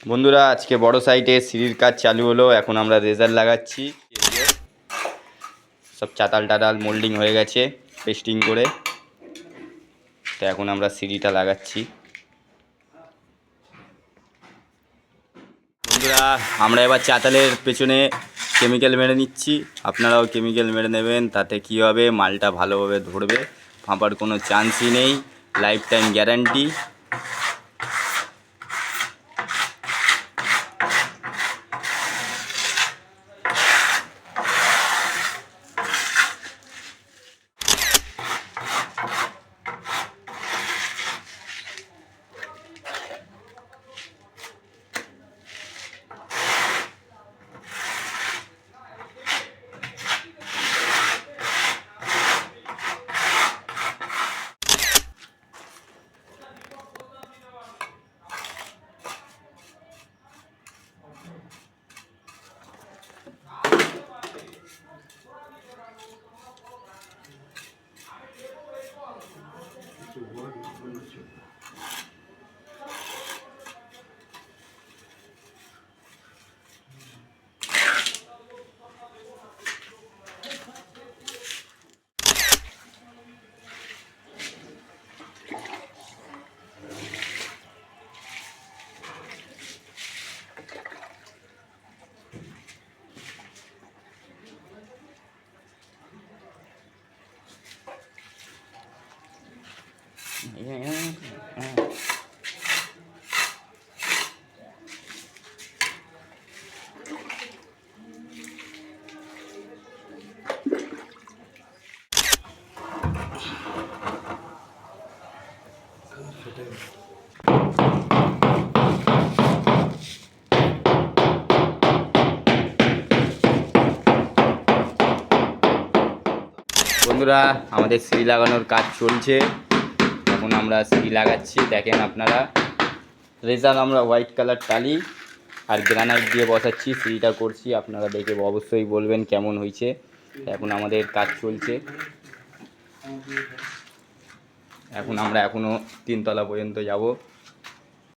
বন্ধুরা আজকে বড় সাইটে সিঁড়ির কাজ চালু হলো। এখন আমরা রেজার লাগাচ্ছি। সব চাতাল টাতাল মোল্ডিং হয়ে গেছে পেস্টিং করে, তো এখন আমরা সিঁড়িটা লাগাচ্ছি। বন্ধুরা আমরা এবার চাতালের পেছনে কেমিক্যাল মেরে নিচ্ছি। আপনারাও কেমিক্যাল মেরে নেবেন, তাতে কী হবে, মালটা ভালোভাবে ধরবে, ফাঁপার কোনো চান্সই নেই, লাইফ টাইম গ্যারান্টি। বন্ধুরা আমাদের সিঁড়ি লাগানোর কাজ চলছে। এখন আমরা সিঁড়ি লাগাচ্ছি। দেখেন আপনারা, রেজার আমরা হোয়াইট কালার টালি আর গ্রানাইট দিয়ে বসাচ্ছি, সিঁড়িটা করছি। আপনারা দেখে অবশ্যই বলবেন কেমন হয়েছে। এখন আমাদের কাজ চলছে। এখন আমরা এখনও 3 তলা পর্যন্ত যাব।